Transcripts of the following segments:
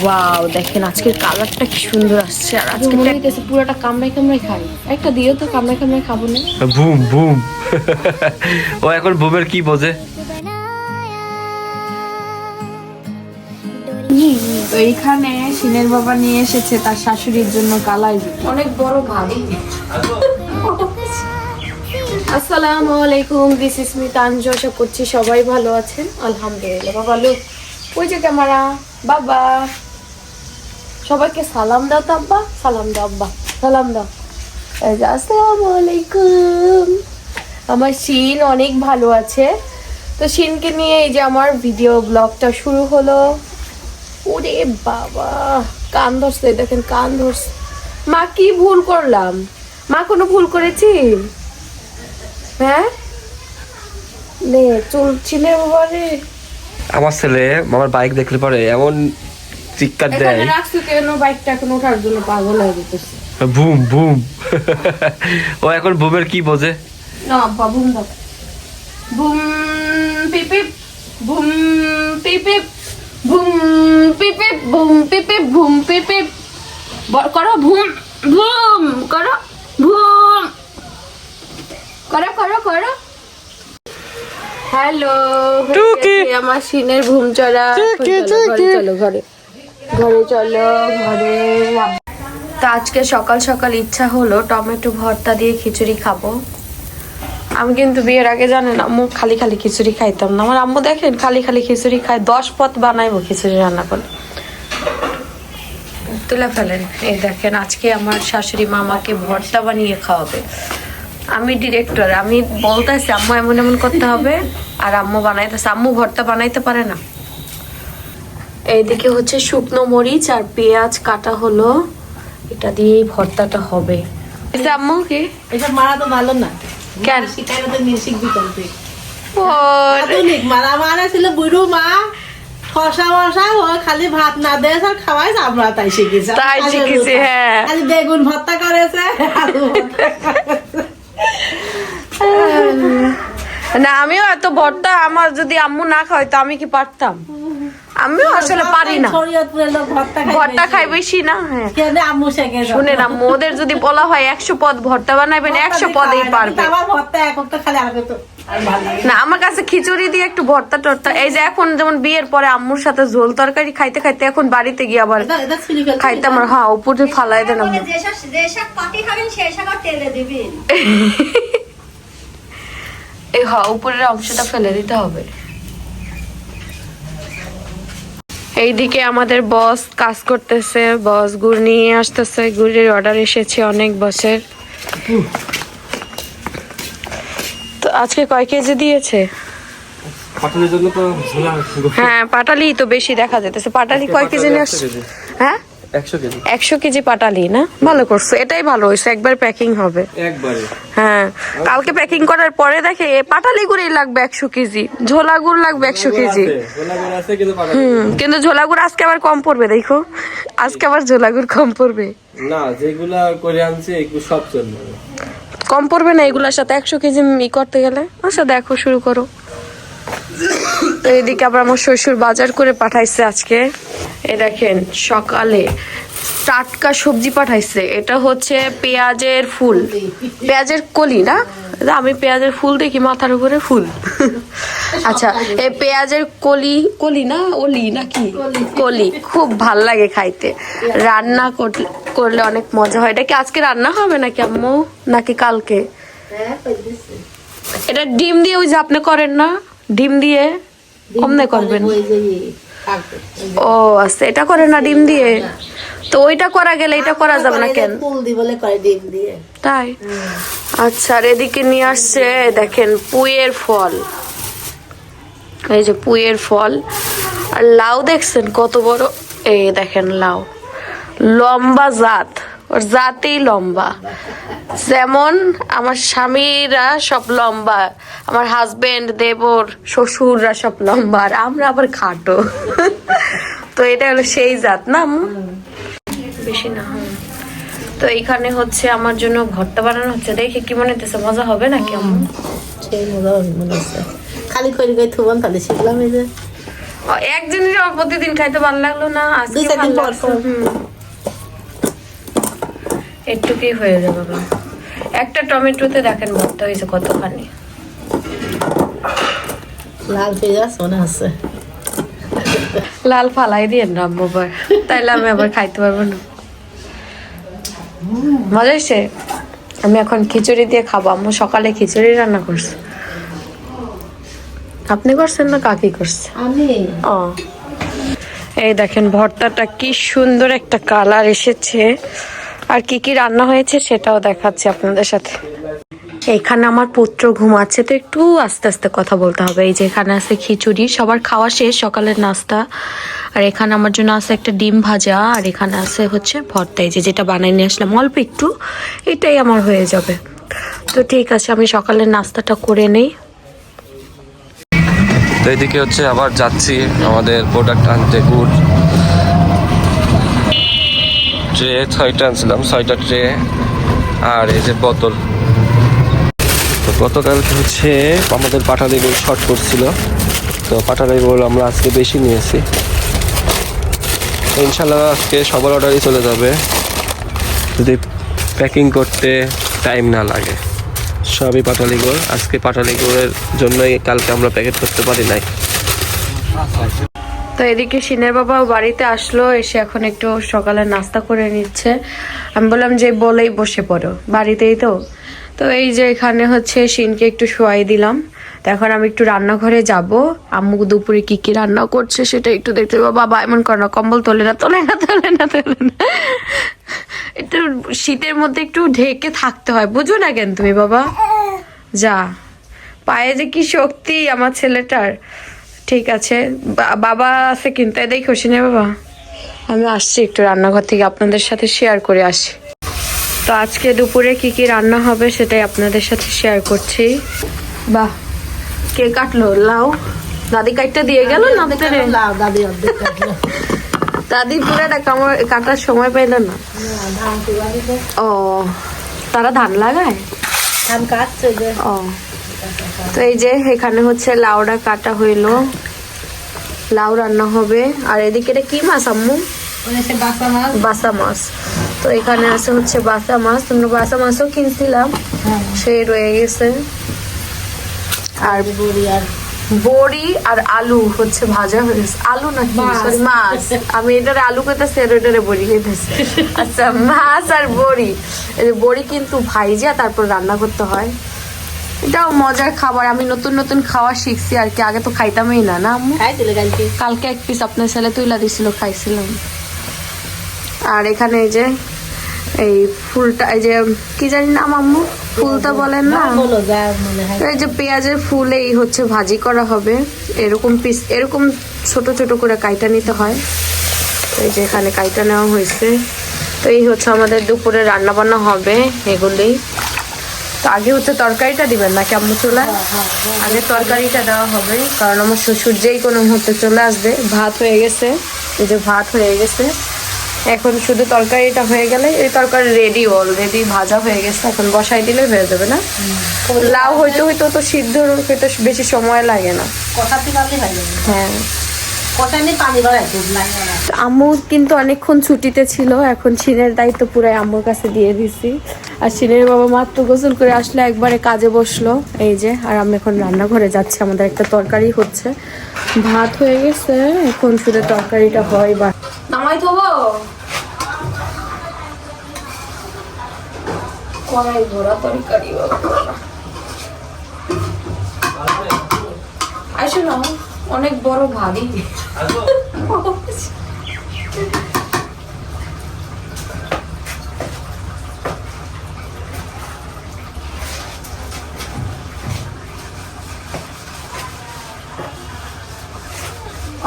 Wow, দেখেন আজকের কালারটা কি সুন্দর আসছে। আর আজকে মনে হইতেছে পুরোটা কামড়াই কামড়াই খাই। একটা দিও তো, কামড়াই কামড়াই খাবো না। Boom boom. ও এখন বুমের কি বোঝে? তো এইখানে সিনের বাবা নিয়ে এসেছে তার শাশুড়ির জন্য কালাই জুতো। অনেক বড় ভারী। আসসালামু আলাইকুম, দিস ইজ মি তানজু। আশা করছি সবাই ভালো আছেন। আলহামদুলিল্লাহ। বাবা লুক, ওই যে ক্যামেরা। বাবা, সবাইকে সালাম দাও তো আব্বা। সালাম দাও আব্বা, সালাম দাও। এই যে আসসালামু আলাইকুম। আমার শিন অনেক ভালো আছে। তো শিনকে নিয়ে এই যে আমার ভিডিও ব্লগটা শুরু হলো। ওরে বাবা, কান ধরছে, দেখেন কান ধরছে। মা কি ভুল করলাম? মা কোনো ভুল করেছি? হ্যাঁ, নে চুল ছিলে বাবা রে। আমার ছেলে আমার বাইক দেখলে পরে এমন চিৎকার দেয়। এখানে রাখছো কেন? বাইকটা এখন ওঠার জন্য পাগল হয়ে যেতেছে। Boom boom. ও এখন বুমের কি বোঝে? না আব্বা, বুম দাও। বুম পিপিপ, বুম পিপিপ, বুম পিপিপ, বুম পিপিপ, বুম পিপিপ। করো বুম বুম, করো বুম, করো করো করো। হ্যালো, আমার সিনের ঘুম চড়া। ঘরে চলো, ঘরে ঘরে চলো, ঘরে। তো আজকে সকাল সকাল ইচ্ছা হলো টমেটো ভর্তা দিয়ে খিচুড়ি খাবো। আমি কিন্তু বিয়ের আগে জানেন আম্মু খালি খালি খিচুড়ি খাইতাম না। আমার আম্মু দেখেন খালি খালি খিচুড়ি খায়, 10 পদ বানাইবো খিচুড়ি রান্না করে। তুলে ফেলেন। এই দেখেন আজকে আমার শাশুড়ি মা আমাকে ভর্তা বানিয়ে খাওয়াবে। আমি ডিরেক্টর, আমি বলতেছি আম্মু এমন এমন করতে হবে, আর আম্মু বানাইতেছে। আম্মু ভর্তা বানাইতে পারে না। এইদিকে হচ্ছে শুকনো মরিচ আর পেঁয়াজ কাটা হলো, এটা দিয়েই ভর্তাটা হবে। এটা আম্মু কি এটা মারা তো ভালো না। কেন? শিখাইলে তো শিখবি করতে। ও, আধুনিক মারা মারা ছিল বুড়ো মা। ফসা মশা ও খালি ভাত না দেয় আর খাওয়াই আমরা তাই শিখেছি। তাই শিখেছি, হ্যাঁ। খালি বেগুন ভর্তা করেছে, আলু ভর্তা করেছে। না আমিও এত ভর্তা, আমার যদি আম্মু না খাওয়াই তো আমি কি পারতাম? আমিও আসলে পারি না। শরীয়তপুরের লোক ভর্তা খাই বেশি না। হ্যাঁ, কেন আম্মু শেখে শুনেন আম্মু, ওদের যদি বলা হয় 100 পদ ভর্তা বানাবেন, 100 পদেই পারবে। আমার ভর্তা এখন তো খালি আলু তো আর ভালো লাগে না, আমার কাছে খিচুড়ি দিয়ে একটু ভর্তা টর্তা, এই যে এখন যেমন বিয়ের পরে আম্মুর সাথে ঝোল তরকারি খাইতে খাইতে এখন বাড়িতে গিয়ে আবার এটা ছিলি ফেলতে খাইতে আমার, হ্যাঁ, উপরে ফালাই দেন আম্মু। যেসব পাটি খাবেন সেই সব তেলে দিবেন। এই হ্যাঁ, উপরের অংশটা ফেলে দিতে হবে। এইদিকে আমাদের বস কাজ করতেছে, বস গুড় নিয়ে আসতেছে। গুড়ের অর্ডার এসেছে অনেক বছর। তো আজকে কয় কেজি দিয়েছে? পাঠানোর জন্য তো হ্যাঁ, পাটালি তো বেশি দেখা যেতেছে। পাটালি কয় কেজি নিয়ে আসছে? হ্যাঁ, 100 কেজি। 100 কেজি পাটালি না? ভালো করছো, এটাই ভালো হয়েছে। একবার প্যাকিং হবে। একবারে। হ্যাঁ, কালকে প্যাকিং করার পরে দেখে পাটালি গুড়ই লাগবে 100 কেজি, ঝোলা গুড় লাগবে 100 কেজি। কিন্তু ঝোলা গুড় আজকে আবার কম পড়বে, দেখো আজকে আবার ঝোলা গুড় কম পড়বে না, যেগুলা করে আনছে এগুলো সব চলবে। কম পড়বে না এগুলোর সাথে 100 কেজি করতে গেলে। আচ্ছা দেখো, শুরু করো। তো এদিকে আবার আমার শ্বশুর বাজার করে পাঠাইছে আজকে। এই দেখেন সকালে টাটকা সবজি পাঠাইছে। এটা হচ্ছে পেঁয়াজের ফুল, পেঁয়াজের কলি না, আমি পেঁয়াজের ফুল দেখি মাথার উপরে ফুল। আচ্ছা, এই পেঁয়াজের কলি, কলি না ওলি নাকি কলি, খুব ভাল লাগে খাইতে। রান্না করলে অনেক মজা হয়। এটা কি আজকে রান্না হবে নাকি আম্মু, নাকি কালকে? এটা ডিম দিয়ে, ওই যে আপনি করেন না ডিম দিয়ে, কমনে করবেন? ও আচ্ছা, এটা করে না ডিম দিয়ে। তো ওইটা করা গেলে এটা করা যাবে না কেন? ফুল দি বলে করে ডিম দিয়ে। তাই? আচ্ছা, আর এদিকে নিয়ে আসছে দেখেন পুঁইয়ের ফল। এই যে পুঁইয়ের ফল আর লাউ দেখছেন কত বড়। এই দেখেন লাউ, লম্বা জাত, ওর জাতেই লম্বা। যেমন আমার স্বামীরা সব লম্বা, আমার হাজবেন্ড, দেবর, শ্বশুররা সব লম্বা, আর আমরা আবার খাটো। তো এটা হলো সেই জাত না বেশি না। তো এইখানে হচ্ছে আমার জন্য ভর্তা বানানো হচ্ছে। দেখে কি মনে হচ্ছে, মজা হবে নাকি আম্মু? সেই মজা মনে হচ্ছে। খালি করে থুবান তাহলে শিখলাম। এই যে এক জিনিস আমার প্রতিদিন খাইতে ভালো লাগলো না, আজকে দুই চার দিন ভালো পর লাগছে। পর। একটুকুই হয়ে যাবে বাবা। একটা টমেটোতে দেখেন ভর্তা হয়েছে কতখানি। লাল পেঁয়াজ মনে আছে। লাল ফালাই দিয়ে রাম বাবা, তাইলে আমি আবার খাইতে পারবো না। মজা হয়েছে। আমি এখন খিচুড়ি দিয়ে খাবো। আম্মু সকালে খিচুড়ি রান্না করছে। আপনি করছেন না কাকি করছে? আমি ও, এই দেখেন ভর্তাটা কি সুন্দর একটা কালার এসেছে। আর কি কি রান্না হয়েছে সেটাও দেখাচ্ছি আপনাদের সাথে। এখানে আমার পুত্র ঘুমাচ্ছে, তো একটু আস্তে আস্তে কথা বলতে হবে। এই যে এখানে আছে খিচুড়ি, সবার খাওয়া শেষ, সকালের নাস্তা। আর এখানে আমার জন্য আছে একটা ডিম ভাজা, আর এখানে আছে হচ্ছে ভর্তা, এই যে যেটা বানাই নিয়ে আসলাম অল্প একটু, এটাই আমার হয়ে যাবে। তো ঠিক আছে, আমি সকালের নাস্তাটা করে নেই। তো এদিকে হচ্ছে আবার যাচ্ছি আমাদের প্রোডাক্ট আনতে, গুড় ট্রে 6টা আনছিলাম, 6টা ট্রে, আর এই যে বোতল। তো গতকালকে হচ্ছে আমাদের পাটালি গুড় শর্ট করছিল, তো পাটালি গুড় আমরা আজকে বেশি নিয়েছি। তো ইনশাল্লাহ আজকে সবার অর্ডারই চলে যাবে, যদি প্যাকিং করতে টাইম না লাগে। সবই পাটালি গুড়, আজকে পাটালি গুড়ের জন্যই কালকে আমরা প্যাকেট করতে পারি নাই। তো এদিকে সিনের বাবাও বাড়িতে আসলো, এসে এখন একটু সকালে নাস্তা করে নিচ্ছে। আমি বললাম যে বলেই বসে পড়ো, বাড়িতেই তো। তো এই যে এখানে হচ্ছে সিনকে একটু শোয়াই দিলাম। তো এখন আমি একটু রান্নাঘরে যাব, আম্মু দুপুরে কি কি রান্না করছে সেটা একটু দেখতে পাবো। বাবা এমন করে না, কম্বল তোলে না, তোলে না, তোলে না, তোলে না। একটু শীতের মধ্যে একটু ঢেকে থাকতে হয়, বুঝো না কেন তুমি বাবা? যা, পায়ে যে কি শক্তি আমার ছেলেটার। ঠিক আছে, বাবা আছে কিন্তু, এই দেখো সিনে বাবা, আমি আসছি একটু রান্নাঘর থেকে আপনাদের সাথে শেয়ার করে আসি। তো আজকে দুপুরে কি কি রান্না হবে সেটাই আপনাদের সাথে শেয়ার করছি। বাহ, কে কাটলো? লাউ দাদি কাটতে দিয়ে গেল না? লাউ দাদি অর্ধেক কাটলো। দাদি পুরোটা কাটার সময় পাইল না। ধান তুলা দিতে ও, তারা ধান লাগায়? ধান কাটছে যে। ও, তো এই যে এখানে হচ্ছে লাউটা কাটা হইলো, লাউ রান্না হবে। আর এদিকে এটা কি মাছ আম্মু? ওই সে বাসা মাছ। বাসা মাছ। তো এখানে আছে হচ্ছে বাসা মাছ, তোমরা বাসা মাছও কিনছিলাম, সেই রয়ে গেছে। আর বড়ি আর আলু হচ্ছে ভাজা হয়ে গেছে। আলু না সরি মাছ, আমি এটারে আলু কইতাছি আর ওইটারে বড়ি কইতাছি। আচ্ছা, মাছ আর বড়ি। এই যে বড়ি কিন্তু ভাইজা তারপর রান্না করতে হয়, এটাও মজার খাবার। আমি নতুন নতুন খাওয়া শিখছি আর কি, আগে তো খাইতামই না। না আম্মু? খাইছিলে কালকে? কালকে এক পিস আপনার ছেলে তুইলা দিছিল, খাইছিলাম। আর এখানে এই যে এই ফুলটা, এই যে কি জানি নাম আম্মু, ফুলটা বলেন না, বলো যা মনে হয়। এই যে পেঁয়াজের ফুল, এই হচ্ছে ভাজি করা হবে। এরকম পিস, এরকম ছোট ছোট করে কাইটা নিতে হয়। এই যে এখানে কাইটা নেওয়া হয়েছে। তো এই হচ্ছে আমাদের দুপুরে রান্না বান্না হবে এগুলি। তো আগে হচ্ছে তরকারিটা দিবেন নাকি আম্মু চুলায়? আগে তরকারিটা দেওয়া হবে, কারণ আমার শ্বশুর যেই কোনো মুহূর্তে চলে আসবে। ভাত হয়ে গেছে, এই যে ভাত হয়ে গেছে, এখন শুধু তরকারিটা হয়ে গেলে, এই তরকারি রেডি, অলরেডি ভাজা হয়ে গেছে, এখন বসাই দিলে হয়ে যাবে না? লাউ হইতে হইতে তো সিদ্ধ হইতে বেশি সময় লাগে না। কষাতে পারলে ভালো লাগে। হ্যাঁ, কষানি পানি বাড়াই দুধ লাগে না। তো আম্মু কিন্তু অনেকক্ষণ ছুটিতে ছিল, এখন সিনের দায়িত্ব পুরাই আম্মুর কাছে দিয়ে দিছি। আর সিনের বাবা মাত্র গোসল করে আসলে একবারে কাজে বসলো, এই যে। আর আমি এখন রান্নাঘরে যাচ্ছি, আমাদের একটা তরকারি হচ্ছে, ভাত হয়ে গেছে, এখন শুধু তরকারিটা হয়। বা নামাই থবো কড়াই ভরা তরকারি, আসো না, অনেক বড় ভারী।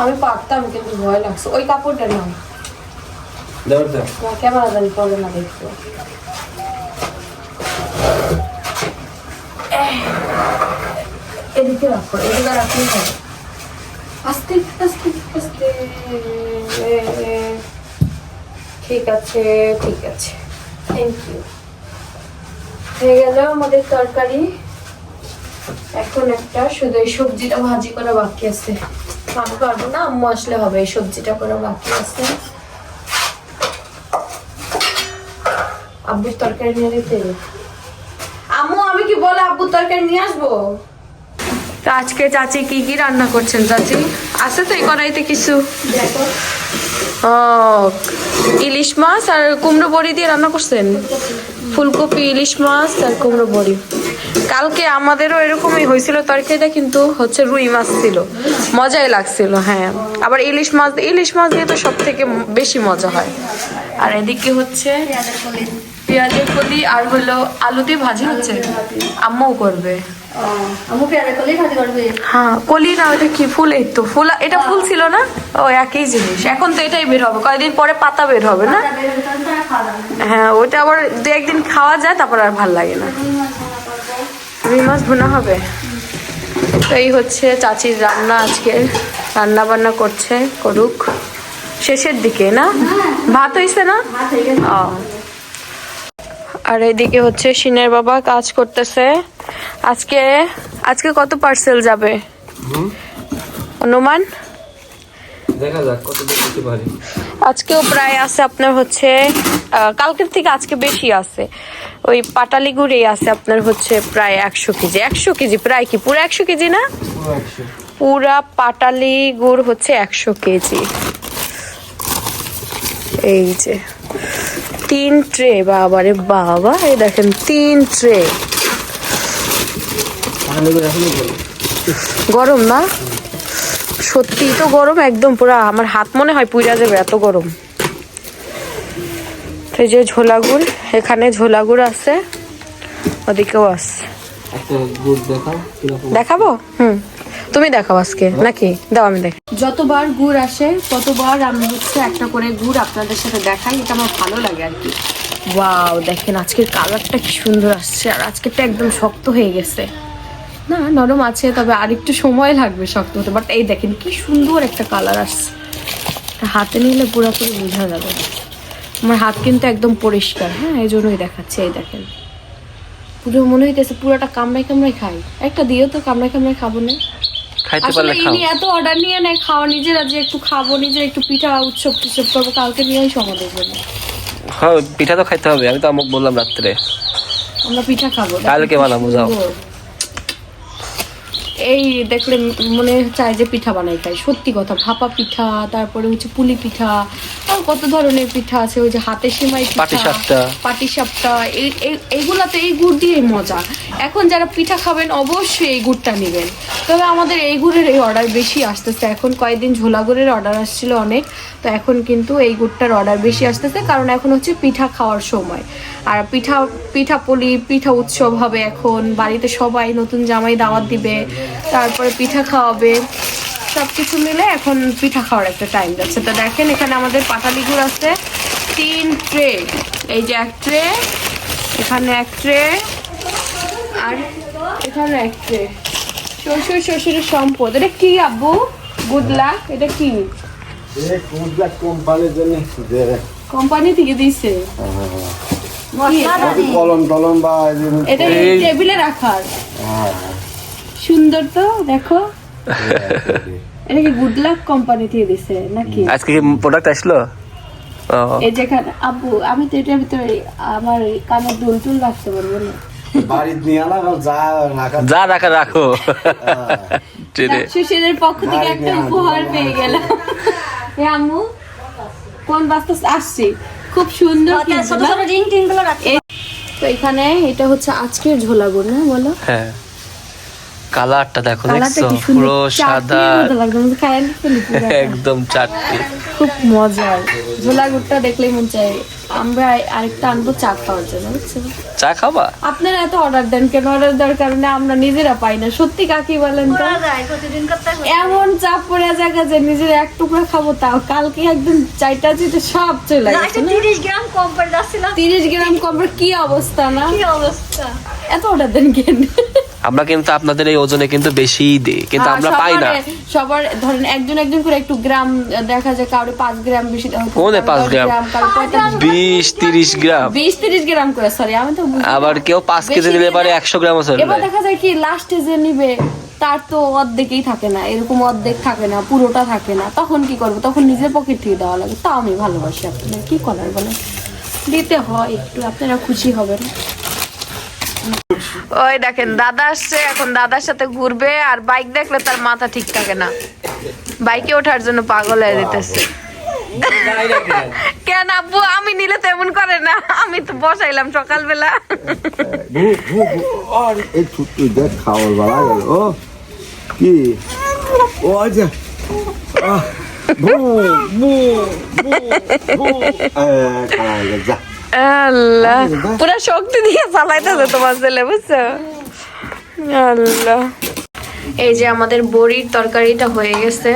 আমি পারতাম কিন্তু ভয় লাগছে। ওই কাপড়টা নাও, ক্যামেরা জানি পরে না দেখতে। এদিকে রাখো, এদিকে রাখলেই হবে। আস্তে আস্তে আস্তে। ঠিক আছে, ঠিক আছে, থ্যাংক ইউ। হয়ে গেল আমাদের তরকারি। এখন একটা শুধু এই সবজিটা ভাজি করা বাকি আছে। আমি পারবো না, আম্মু আসলে হবে। এই সবজিটা করে বাকি আছে। আব্বুর তরকারি নিয়ে দিতে। আম্মু আমি কি বলে আব্বুর তরকারি নিয়ে আসবো? তো আজকে চাচি কি কি রান্না করছেন? চাচি আছে তো এই কড়াইতে কিছু? ও, ইলিশ মাছ আর কুমড়ো বড়ি দিয়ে রান্না করছেন। ফুলকপি, ইলিশ মাছ আর কুমড়ো বড়ি। কালকে আমাদেরও এরকমই হয়েছিল তরকারিটা, কিন্তু হচ্ছে রুই মাছ ছিল, মজাই লাগছিল। হ্যাঁ, আবার ইলিশ মাছ দিয়ে তো সব থেকে বেশি মজা হয়। আর এদিকে হচ্ছে পেঁয়াজের কলি আর হলো আলু দিয়ে ভাজি হচ্ছে, আম্মাও করবে। আমু পেয়ারা কলি ভাজি করবে। হ্যাঁ, কলি না, ওটা কি ফুল? এই তো ফুল, এটা ফুল ছিল না? ও একই জিনিস। এখন তো এটাই বের হবে, কয়েকদিন পরে পাতা বের হবে না? হ্যাঁ, ওটা আবার দু একদিন খাওয়া যায়, তারপর আর ভাল লাগে না। রুই মাছ ভুনা হবে। তো এই হচ্ছে চাচির রান্না আজকে, রান্না বান্না করছে, করুক। শেষের দিকে না? ভাত হয়েছে না? ও, আর এদিকে হচ্ছে সিনের বাবা কাজ করতেছে। আজকে কত পার্সেল যাবে অনুমান? দেখা যাক কত দূর যেতে পারি। আজকেও প্রায় আছে আপনার হচ্ছে, কালকের থেকে আজকে বেশি আছে। ওই পাটালি গুড়ে আছে আপনার হচ্ছে প্রায় 100 কেজি। 100 কেজি প্রায় কি পুরো 100 কেজি না? পুরা পাটালি গুড় হচ্ছে 100 কেজি। এই যে 3 ট্রে, বাবারে বাবা, এই দেখেন 3 ট্রে। গরম না? সত্যি তো গরম একদম, পুরা আমার হাত মনে হয় পুইরা যাবে, এত গরম। এই যে ঝোলা গুড়, এখানে ঝোলা গুড় আছে, ওদিকেও আছে। দেখাবো? তুমি দেখাও আজকে নাকি? দাও আমি দেখ। যতবার গুড় আসে ততবার আমি হচ্ছে একটা করে গুড় আপনাদের সাথে দেখাই, এটা আমার ভালো লাগে আর কি। ওয়াও, দেখেন আজকের কালারটা কি সুন্দর আসছে। আর আজকেরটা একদম শক্ত হয়ে গেছে না, নরম আছে, তবে আর একটু সময় লাগবে শক্ত হতে। বাট এই দেখেন কি সুন্দর একটা কালার আসছে, হাতে নিলে পুরোপুরি বোঝা যাবে। আমার হাত কিন্তু একদম পরিষ্কার। হ্যাঁ, এই জন্যই দেখাচ্ছে। এই দেখেন পুরো মনে হইতেছে পুরোটা কামড়াই কামড়াই খাই। একটা দিও তো, কামড়াই কামড়াই খাবো না? খাইতে আসলে পারলে খাও। ইনি এত অর্ডার নিয়ে নেয় খাওয়া, নিজেরা যে একটু খাবো, নিজে একটু পিঠা উৎসব করবো, কালকে নিয়ে আসো আমাদের জন্য। হ্যাঁ, পিঠা তো খাইতে হবে। আমি তো আমুক বললাম রাত্রে আমরা পিঠা খাবো, কালকে বানাবো, যাও। এই দেখলে মনে চায় যে পিঠা বানাই খাই। সত্যি কথা, ভাপা পিঠা, তারপরে হচ্ছে পুলি পিঠা, আর কত ধরনের পিঠা আছে। ওই যে হাতে সেমাই পিঠা, পাটিসাপটা, এইগুলাতে এই গুড় দিয়ে মজা। এখন যারা পিঠা খাবেন অবশ্যই এই গুড়টা নেবেন। তবে আমাদের এই গুড়ের এই অর্ডার বেশি আসতেছে এখন। কয়েকদিন ঝোলা গুড়ের অর্ডার আসছিল অনেক, তো এখন কিন্তু এই গুড়টার অর্ডার বেশি আসতেছে, কারণ এখন হচ্ছে পিঠা খাওয়ার সময়। আর পিঠা পুলি, পিঠা উৎসব হবে এখন, বাড়িতে সবাই নতুন জামাই দাওয়াত দিবে, তারপরে পিঠা খাওয়াবে, সবকিছু মিলে এখন পিঠা খাওয়ার একটা টাইম যাচ্ছে। তো দেখেন এখানে আমাদের পাটালি গুড় আছে 3 ট্রে। এই যে 1 ট্রে, এখানে 1 ট্রে, আর এখানে 1 ট্রে। শ্বশুরের সম্পদ। এটা কি আব্বু? Good luck. এটা কি কোম্পানি থেকে দিছে? এটা টেবিলে রাখার, সুন্দর তো দেখো। এটা কি গুড লাক কোম্পানি থেকে দিছে নাকি? আজকে কি প্রোডাক্ট আসলো? এই যেখানে আব্বু, আমি তো এটার ভিতরে আমার কানের দুল টুল রাখতে পারবো না। যা রাখা রাখো। শ্বশুরের পক্ষ থেকে একটা উপহার পেয়ে গেলাম। আম্মু কোন বাস্তা আসছে, খুব সুন্দর। ছোট ছোট রিং টিং গুলো রাখতে। তো এখানে এটা হচ্ছে আজকের ঝোলা গুড় না, বলো? হ্যাঁ, কালারটা দেখো, দেখছো পুরো সাদা, একদম চাটনি, খুব মজার। ঝোলা গুড়টা দেখলেই মন চাই আমরা আরেকটা আনবো চা খাওয়ার জন্য, বুঝছেন? চা খাবা? আপনারা এত অর্ডার দেন কেন? অর্ডার দেওয়ার কারণে আমরা নিজেরা পাই না। সত্যি কাকি বলেন তো, প্রতিদিন করতে এমন চাপ পড়ে জায়গা যে নিজের এক টুকরা খাবো, তাও কালকে একদম চারটা চিটে সব চলে গেছে। 30 গ্রাম কম করে যাচ্ছিল। 30 গ্রাম কম, কি অবস্থা না? কি অবস্থা! এত অর্ডার দেন কেন? আমরা কিন্তু আপনাদের এই ওজনে কিন্তু বেশি দিই, কিন্তু আমরা পাই না। সবার ধরেন একজন করে একটু গ্রাম দেখা যায়, কারো 5 গ্রাম বেশি দেওয়া, কোনে 5 গ্রাম, 20-30 গ্রাম, 20-30 গ্রাম করে। সরি, আমি তো আবার কেউ 5 কেজি নিলে পারে 100 গ্রাম আছে। এবার দেখা যায় কি লাস্টে যে নিবে তার তো অর্ধেকই থাকে না, এরকম অর্ধেক থাকে না, পুরোটা থাকে না, তখন কি করবো? তখন নিজের পকেট থেকে দেওয়া লাগে। তা আমি ভালোবাসি আপনাদের, কি করার বলে, দিতে হয় একটু, আপনারা খুশি হবেন। ওই দেখেন দাদা আসছে, এখন দাদার সাথে ঘুরবে, আর বাইক দেখলে তার মাথা ঠিক থাকে না, বাইকে ওঠার জন্য পাগল হয়ে যেতেছে। কেন আব্বু, আমি নিলে তো এমন করে না, আমি তো বসাইলাম সকালবেলা। এই ছোট্ট দেখ খাওয়ার বেলা গেল। ও কি ও আচ্ছা আল্লাহ, পুরা শক্তি দিয়ে চালাইতেছে তোমার ছেলে, বুঝছো? আল্লাহ, এই যে আমাদের বড়ির তরকারিটা হয়ে গেছে,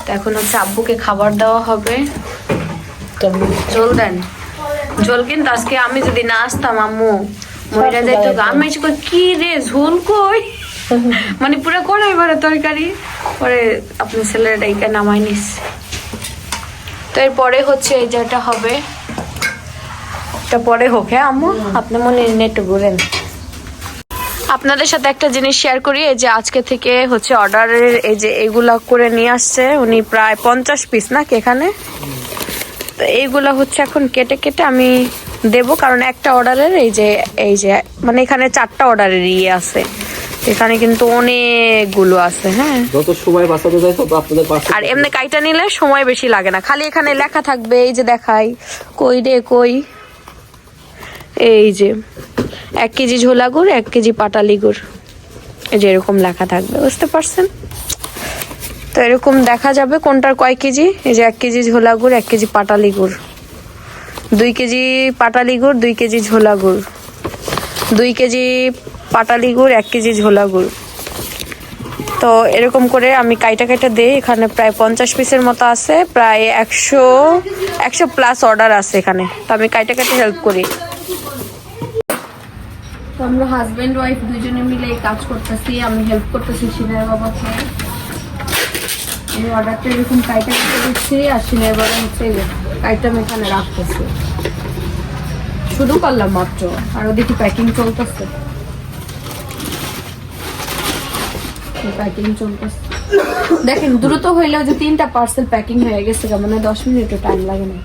তো এখন হচ্ছে আব্বুকে খাবার দেওয়া হবে। জল দেন, জল কিন্তু আজকে আমি যদি না আসতাম আম্মু মহিলা যাইতো, আমি এসে কই, কি রে ঝোল কই, মানে পুরো কড়াই ভরা তরকারি। পরে আপনার ছেলের ডাইকা নামাই নিস। তো এরপরে হচ্ছে এই যেটা হবে, এটা পরে হোক। হ্যাঁ আম্মু, আপনি মনে নেটে ঘুরেন। আপনাদের সাথে একটা জিনিস শেয়ার করি, এই যে আজকে থেকে হচ্ছে অর্ডারের এই যে এগুলা করে নিয়ে আসছে উনি, প্রায় 50 পিস নাকি এখানে। তো এইগুলা হচ্ছে এখন কেটে কেটে আমি দেব, কারণ একটা অর্ডারের এই যে মানে এখানে 4টা অর্ডারের ইয়ে আছে, এখানে কিন্তু অনেকগুলো আছে। হ্যাঁ, যত সময় বাঁচাতে যায় তত আপনাদের পাশে। আর এমনি কাইটা নিলে সময় বেশি লাগে না, খালি এখানে লেখা থাকবে, এই যে দেখাই, কই রে কই, এই যে 1 কেজি ঝোলা গুড়, 1 কেজি পাটালি গুড়, এই যে এরকম লেখা থাকবে, বুঝতে পারছেন? তো এরকম দেখা যাবে কোনটার কয় কেজি। এই যে 1 কেজি ঝোলা গুড়, 1 কেজি পাটালি গুড়, 2 কেজি পাটালি গুড়, 2 কেজি ঝোলা গুড়, 2 কেজি পাটালি গুড়, 1 কেজি ঝোলা গুড়। তো এরকম করে আমি কাইটা কাইটা দিই। এখানে প্রায় 50 পিসের মতো আছে, প্রায় 100 প্লাস অর্ডার আছে এখানে। তো আমি কাইটা কাইটা হেল্প করি। তো আমরা হাজবেন্ড ওয়াইফ দুজনে মিলে এই কাজ করতেছি, আমি হেল্প করতেছি সিনের বাবাকে। আমি অর্ডারটা এরকম কাইটা কেটে দিচ্ছি, আর সিনের বাবা হচ্ছে কাইটা আমি এখানে রাখতেছি। শুরু করলাম মাত্র, আর ওদিকে প্যাকিং চলতেছে, প্যাকিং চলতেছে। দেখেন দ্রুত হইলেও যে 3টা পার্সেল প্যাকিং হয়ে গেছে, মানে 10 মিনিটও টাইম লাগে না।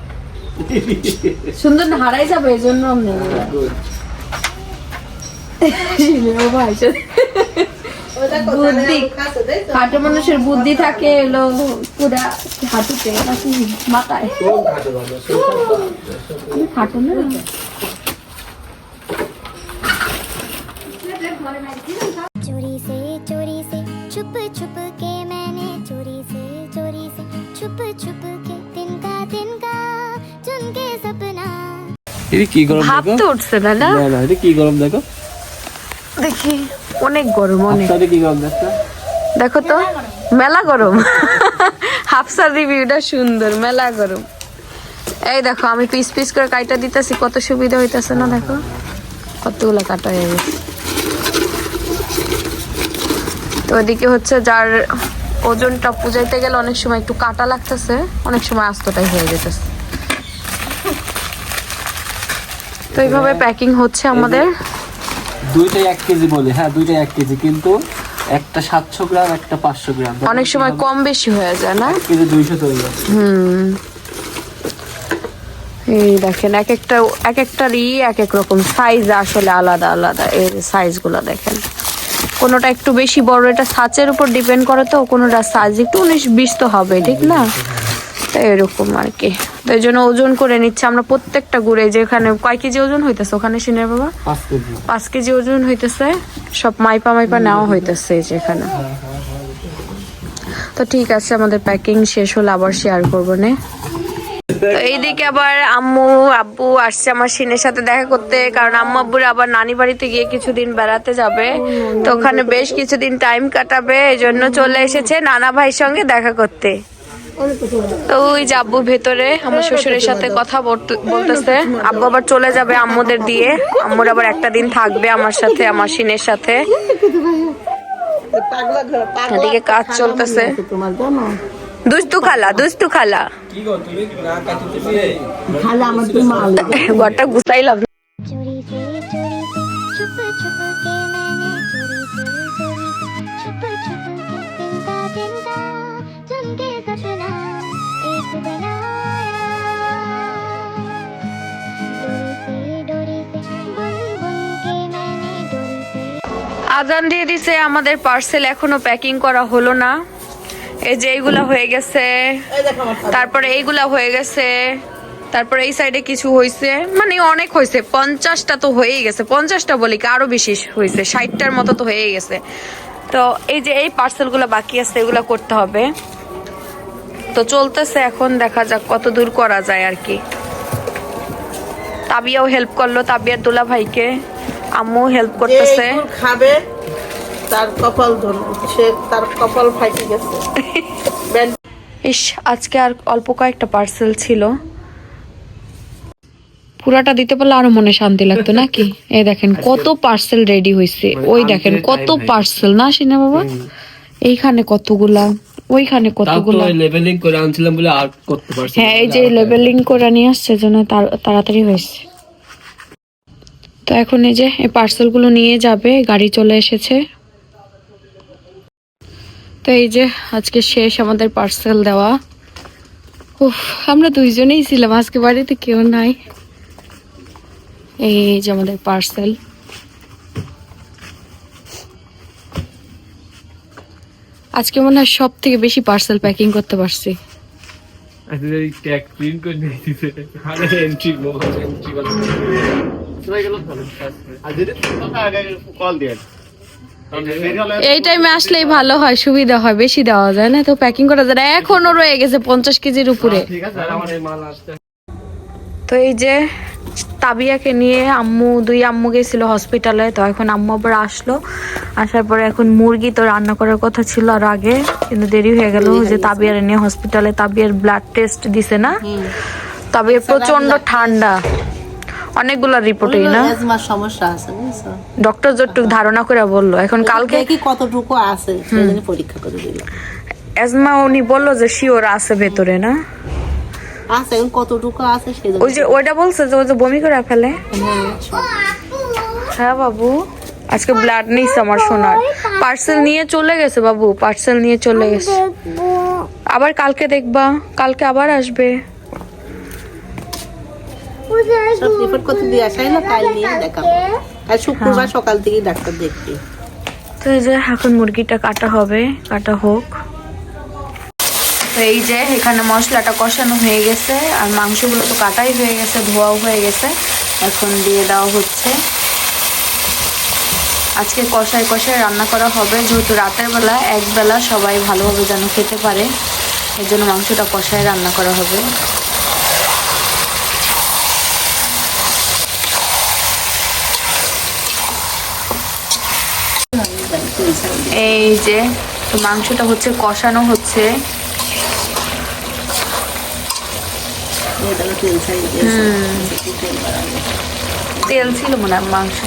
সুন্দর না হারাই যাবে, এই জন্য আমি বুদ্ধি, হাঁটু মানুষের বুদ্ধি থাকে এলো পুরা হাঁটুতে নাকি মাথায়, হাঁটু না। चोरी से छुप छुप के मैंने चोरी से छुप छुप के तिनका चुन के सपना। এটা কি গরম ভাব দেখো? তো উঠছে না, না না এটা কি গরম দেখো? দেখি, অনেক গরম, অনেক। আপনাদের কি গরম দেখো? দেখো তো, মেলা গরম। হাফসার রিভিউটা সুন্দর, মেলা গরম। এই দেখো আমি পিস পিস করে কাইটা দিতেছি, কত সুবিধা হইতাছে না? দেখো কতগুলো কাটা হয়ে গেছে। তো ওইদিকে হচ্ছে যার ওজনটা পুজাইতে গেলে অনেক সময় একটু কাটা লাগতেছে, অনেক সময় আস্তটাই হয়ে যেতেছে। তো এইভাবে প্যাকিং হচ্ছে আমাদের। দুইটাই 1 কেজি বলে, হ্যাঁ দুইটাই 1 কেজি, কিন্তু একটা 700 গ্রাম, একটা 500 গ্রাম। অনেক সময় কম বেশি হয়ে যায় না? 1 কেজি 200 চলে যায়। এই দেখেন এক একটারই এক এক রকম সাইজ, আসলে আলাদা আলাদা এর সাইজ গুলো দেখেন। কোনোটা একটু বেশি বড়, এটা সাচের উপর ডিপেন্ড করে, তো কোনোটা সাইজ একটু 19-20 তো হবে, ঠিক না? তো এরকম আর কি। তো এই জন্য ওজন করে নিচ্ছে আমরা প্রত্যেকটা গুড়ে। যেখানে কয় কেজি ওজন হইতেছে ওখানে সিনের বাবা? 5 কেজি। 5 কেজি ওজন হইতেছে, সব মাইপা নেওয়া হইতেছে এই যে এখানে। তো ঠিক আছে, আমাদের প্যাকিং শেষ হলে আবার শেয়ার করবো না। তো এইদিকে আবার আম্মু আব্বু আসছে আমার সিনের সাথে দেখা করতে, কারণ আম্মু আব্বুর আবার নানি বাড়িতে গিয়ে কিছুদিন বেড়াতে যাবে, তো ওখানে বেশ কিছুদিন টাইম কাটাবে, এই জন্য চলে এসেছে নানা ভাইয়ের সঙ্গে দেখা করতে। তো ওই যে আব্বু ভেতরে আমার শ্বশুরের সাথে কথা বলতেছে। আব্বু আবার চলে যাবে আম্মুদের দিয়ে, আম্মুর আবার একটা দিন থাকবে আমার সাথে, আমার সিনের সাথে। এদিকে কাজ চলতেছে। দুষ্টু খালা ঘরটা গুছাইলাম। चोरी से छुप छुप के मैंने चोरी से छुप আজান দিয়ে দিছে, আমাদের পার্সেল এখনো প্যাকিং করা হলো না। এই যে এইগুলা হয়ে গেছে, তারপরে এইগুলা হয়ে গেছে, তারপরে এই সাইডে কিছু হয়েছে, মানে অনেক হয়েছে, 50টা তো হয়েই গেছে, 50টা বলি কি আরো বেশি হয়েছে, 60টার মতো তো হয়েই গেছে। তো এই যে এই পার্সেলগুলো বাকি আছে, এগুলা করতে হবে। তো চলতেছে, এখন দেখা যাক কত দূর করা যায় আর কি। তাবিয়াও হেল্প করলো, তাবিয়ার দুলা ভাইকে, আম্মু হেল্প করতেছে। যে খাবে তার কপাল ধরুন, সে তার কপাল ফাইটে গেছে। ইস, আজকে আর অল্প কয়েকটা পার্সেল ছিল, পুরাটা দিতে পারলে আরো মনে শান্তি লাগতো নাকি। এই দেখেন কত পার্সেল রেডি হয়েছে, ওই দেখেন কত পার্সেল না সিনা বাবা, এইখানে কতগুলা, ওইখানে কতগুলা। লেভেলিং করে আনছিলাম বলে আর করতে পারছি। হ্যাঁ, এই যে লেবেলিং করে নিয়ে আসছে জন্য তাড়াতাড়ি হয়েছে। তো এখন এই যে এই পার্সেলগুলো নিয়ে যাবে, গাড়ি চলে এসেছে। তো এই যে আজকে শেষ আমাদের পার্সেল দেওয়া। উফ, আমরা দুইজনেই ছিলাম আজকে, বাড়িতে কেউ নাই। এই যে আমাদের পার্সেল। আজকে মনে হয় সব থেকে বেশি পার্সেল প্যাকিং করতে পারছি। এই টাইমে আসলেই ভালো হয়, সুবিধা হয়, বেশি দেওয়া যায় না, তো প্যাকিং করা যায় না। এখনো রয়ে গেছে 50 কেজির উপরে। তো এই যে তাবিয়াকে নিয়ে দুই আম্মু গেছিল হসপিটালে, তো এখন আম্মু আবার আসলো, আসার পরে এখন মুরগি তো রান্না করার কথা ছিল আর আগে, কিন্তু দেরি হয়ে গেল। যে তাবিয়ার নিয়ে হসপিটালে, তাবিয়ার ব্লাড টেস্ট দিছে না, তাবিয়ার প্রচন্ড ঠান্ডা, অনেকগুলো রিপোর্টই না সমস্যা আছে, বুঝছো? ডক্টর যতটুকু ধারণা করে বললো, এখন কালকে কি কতটুকু আছে সেজন্য পরীক্ষা করে দিল। এজমা উনি বললো যে শিওর আছে ভেতরে না, আছে এখন কতটুকু আছে সেজন্য। ওই যে ওইটা বলছে যে ওই যে বমি করে ফেলে। হ্যাঁ বাবু, আজকে ব্লাড নিছে আমার সোনার, পার্সেল নিয়ে চলে গেছে বাবু, পার্সেল নিয়ে চলে গেছে। আবার কালকে দেখবা, কালকে আবার আসবে। সব রিপোর্ট করতে দিয়ে আসাই না, কাল নিয়ে দেখাবো, আর শুক্রবার সকাল থেকে ডাক্তার দেখবে। তো এই যে এখন মুরগিটা কাটা হবে, কাটা হোক। তো এই যে এখানে মশলাটা কষানো হয়ে গেছে, আর মাংসগুলো তো কাটাই হয়ে গেছে, ধোয়াও হয়ে গেছে, এখন দিয়ে দেওয়া হচ্ছে। আজকে কষায় কষায় রান্না করা হবে, যেহেতু রাতের বেলা একবেলা সবাই ভালোভাবে যেন খেতে পারে, এর জন্য মাংসটা কষায় রান্না করা হবে। এই যে তো মাংসটা হচ্ছে কষানো হচ্ছে। তেল ছিল মনে হয় মাংস,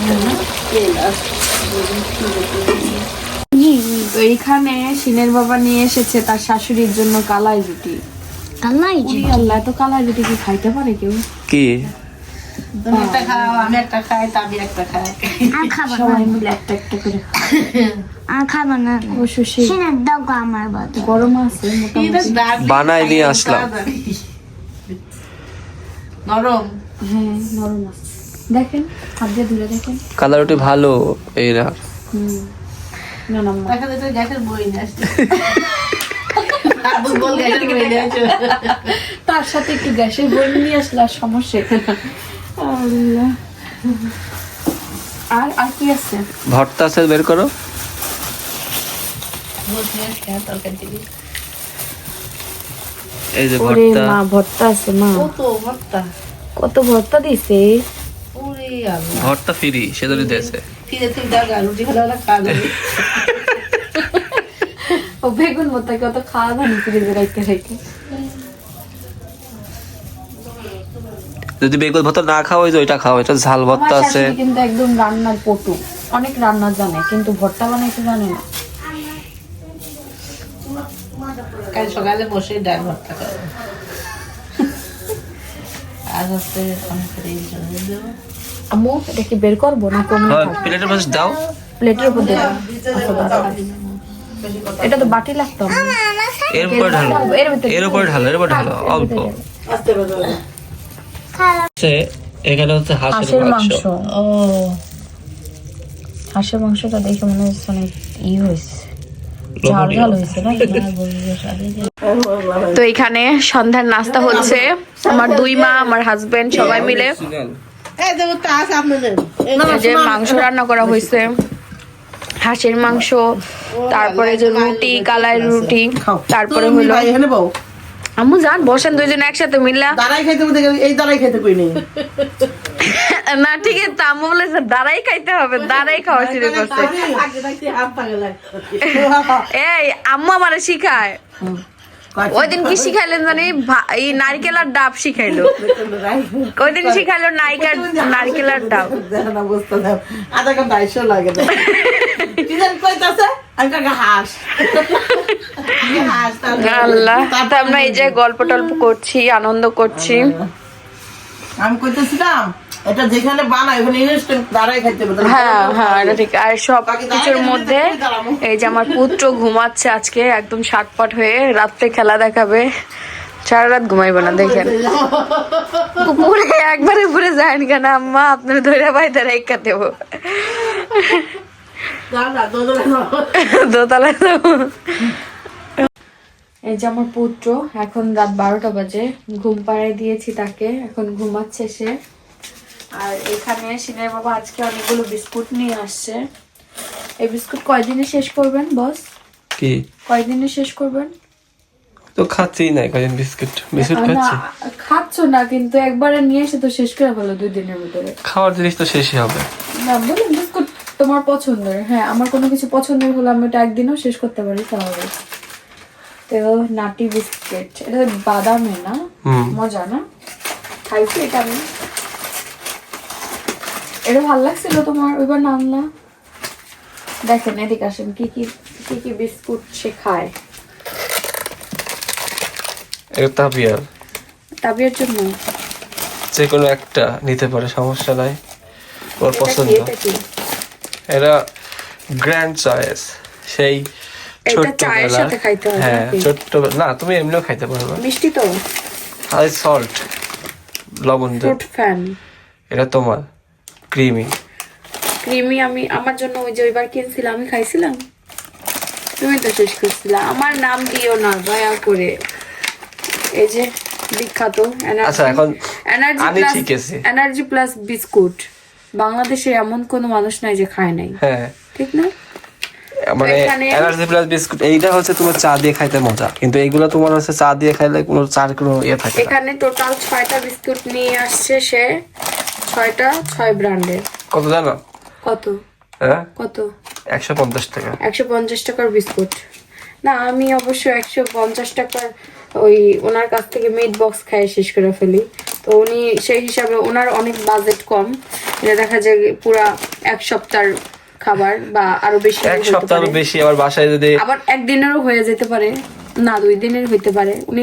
তো এইখানে সিনের বাবা নিয়ে এসেছে তার শাশুড়ির জন্য কালাই রুটি। কালাই আল্লাহ, তো কালাই রুটি কি খাইতে পারে কেউ? কি তুমি একটা খাও, আমি একটা খাই, তাবি একটা খাই, আর খাবো সবাই মিলে একটা একটা করে আর খাবো না সুশি সিনের দাও গো আমার বাদ গরম আছে মোটামুটি। বানাই নিয়ে আসলাম। নরম। হ্যাঁ, নরম আছে, দেখেন হাত দিয়ে ধরে দেখেন। কালার রুটি ভালো এইরা। না না দেখা যাচ্ছে গ্যাসের বই নিয়ে আসছে। বল গ্যাসের বই নিয়ে আসছে। তার সাথে একটু গ্যাসের বই নিয়ে আসলে আর সমস্যা এখানে। আল্লাহ, আর আর কি আছে? ভর্তা আছে, বের করো। এই যে ওরে ভর্তা, মা, ভর্তা আছে মা, কত ভর্তা, কত ভর্তা দিছে। ওরে আল্লাহ, ভর্তা ফ্রি সেজন্য দিয়েছে। ফিরে ফিরে দাও গা, রুটি হলে ওরা খাওয়া যাবে। ও বেগুন ভর্তা কত খাওয়া ধানি ফ্রিজে রাখতে রাখতে। যদি বেগুন ভর্তা না খাও, ওই যে ওইটা খাও, এটা ঝাল ভর্তা আমার আছে। শাশুড়ি কিন্তু একদম রান্নার পটু, অনেক রান্না জানে, কিন্তু ভর্তা বানাইতে জানে না। কাল সকালে বসে ডাল ভর্তা খাবো, আর হচ্ছে অনেক করে এই জন্য দেবো। আম্মু এটা কি বের করবো না কমে হ্যাঁ, প্লেটের পাশে দাও। প্লেটের উপর দিয়ে দাও। আচ্ছা, দাও। এটা তো বাটি লাগতো আমার। এর উপরে ঢালো, এর ভিতরে এর উপরে ঢালো, এর উপরে ঢালো অল্প। আস্তে বাজাও। এখানে হচ্ছে হাঁসের মাংস। ও হাঁসের মাংসটা দেখে মনে হচ্ছে অনেক হয়েছে, ঝাল ঝাল হয়েছে না? তো এখানে সন্ধ্যার নাস্তা হচ্ছে, আমার দুই মা, আমার হাজবেন্ড সবাই মিলে এই যে ওটা আছে আপনাদের এই যে মাংস রান্না করা হয়েছে, হাঁসের মাংস, তারপরে যে রুটি, কালাই রুটি, তারপরে হলো এখানে বউ আম্মু যান বসেন দুইজন একসাথে মিললা। দাঁড়াই খাইতে বলতে এই দাঁড়াই খাইতে কই নেই না ঠিক আছে, আম্মু বলেছে দাঁড়াই খাইতে হবে, দাঁড়াই খাওয়া শুরু করছে। এই আম্মু আমারে শিখায়, ওই দিন কি শিখাইলেন জানি, এই নারকেল আর ডাব শিখাইলো, ওই দিন শিখাইলো নারকেল আর ডাব। আধা ঘন্টা আইসো লাগে কইতাছে আমি কাকা হাঁস আল্লাহ, তো আমরা এই যে গল্প টল্প করছি, আনন্দ করছি। আমি কইতেছিলাম এটা যেখানে বানায় ওখানে ইনস্ট্যান্ট দাঁড়াই খাইতে হবে। হ্যাঁ হ্যাঁ, এটা ঠিক। আর সব কিছুর মধ্যে এই যে আমার পুত্র ঘুমাচ্ছে আজকে একদম শাটপাট হয়ে, রাত্রে খেলা দেখাবে, সারা রাত ঘুমাইবে না। দেখেন উপরে একবারে উপরে যায় কেন আম্মা, আপনার ধরে বাইতে রেখা দেবো, দোতলায় যাবো। এই যে আমার পুত্র, এখন রাত 12টা বাজে, ঘুম পাড়ায় দিয়েছি তাকে, এখন ঘুমাচ্ছে সে। আর এখানে সিনের বাবা আজকে অনেকগুলো বিস্কুট নিয়ে আসছে। এই বিস্কুট কয়দিনে শেষ করবেন বস? কি কয়দিনে শেষ করবেন? তো খাচ্ছি না কয়দিন বিস্কুট না খাচ্ছি। খাচ্ছ না, কিন্তু একবারে নিয়ে এসে তো শেষ করে ফেলো 2 দিনের ভিতরে। খাওয়ার জিনিস তো শেষই হবে না বলুন, বিস্কুট তোমার পছন্দের, হ্যাঁ আমার কোনো কিছু পছন্দের হলে আমি এটা একদিনও শেষ করতে পারি, স্বাভাবিক। তো নাটি বিস্কিট, এটা বাদামে না, মজা না? খাইছি এটা আমি, এটা ভালো লাগছিল তোমার, ওইবার নাম না। দেখেন এদিকে আসেন, কি কি কি কি বিস্কুট সে খায়। এটা তাবিয়ার, তাবিয়ার জন্য যে কোনো একটা নিতে পারে, সমস্যা নাই, ওর এটা কি, পছন্দ। এটা কি? এটা গ্র্যান্ড চয়েস, সেই এটা চায়ের সাথে খাইতে হয় হ্যাঁ নাকি? ছোট্ট না, তুমি এমনিও খাইতে পারবে। মিষ্টি তো, হাই সল্ট, লবণ দেব। Fruit fan. এটা তোমার ক্রিমি। ক্রিমি আমি আমার জন্য ওই যে ওইবার কিনছিলাম, আমি খাইছিলাম, তুমি তো শেষ করছিলা। আমার নাম দিও না দয়া করে। এই যে বিখ্যাত আচ্ছা এখন এনার্জি আমি প্লাস, ঠিক আছে। এনার্জি প্লাস বিস্কুট বাংলাদেশে এমন কোনো মানুষ নাই যে খায় নাই, হ্যাঁ ঠিক না? মানে এখানে- এনার্জি প্লাস বিস্কুট, এইটা হচ্ছে তোমার চা দিয়ে খাইতে মজা, কিন্তু এইগুলো তোমার হচ্ছে চা দিয়ে খাইলে কোনো চার কোনো ইয়ে থাকে না। এখানে টোটাল 6টা বিস্কুট নিয়ে আসছে সে, 6টা 6 ব্র্যান্ডের। কত জানো? কত হ্যাঁ কত? 150 টাকা। 150 টাকার বিস্কুট না, আমি অবশ্য 150 টাকার ওই ওনার কাছ থেকে মিট বক্স খাই শেষ করে ফেলি। তো উনি সেই হিসাবে, ওনার অনেক বাজেট কম, এটা দেখা যায় পুরা 1 সপ্তাহের খাবার বা আরো বেশি এক হতে সপ্তাহ পারে। বেশি, আবার বাসায় যদি আবার একদিনেরও হয়ে যেতে পারে, না 2 দিনের হইতে পারে। উনি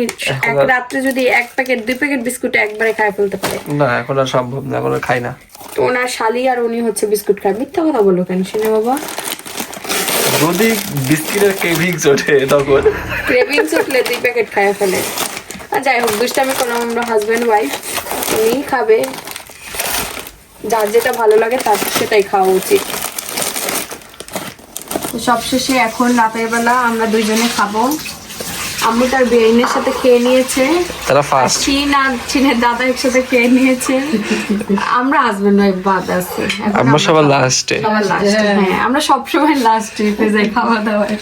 এক রাত্রে যদি 1 প্যাকেট 2 প্যাকেট বিস্কুট একবারে খায় ফেলতে পারে। না, এখন আর সম্ভব না, এখন আর খাই না। তো ওনার শালি আর উনি হচ্ছে বিস্কুট খায়। মিথ্যা কথা বলো কেন শুনে বাবা? যদি বিস্কিটের ক্রেভিংস ওঠে তখন ক্রেভিংস উঠলে 2 প্যাকেট খায় ফেলে। আর যাই হোক, দুষ্টামি করলাম, আমরা হাজব্যান্ড ওয়াইফ, উনি খাবে, যার যেটা ভালো লাগে তার সেটাই খাওয়া উচিত। সবশেষে এখন রাতের বেলা আমরা 2 জনে খাবো। আম্মু তার বেইনের সাথে খেয়ে নিয়েছে, তারা ফার্স্ট। চীন আর চীনের দাদা একসাথে খেয়ে নিয়েছে, আমরা হাজবেন্ড ওয়াইফ বাদ আছে। এখন আমরা সবার লাস্টে। সবার লাস্টে, হ্যাঁ আমরা সবসময় লাস্টে যাই খাওয়া দাওয়ায়।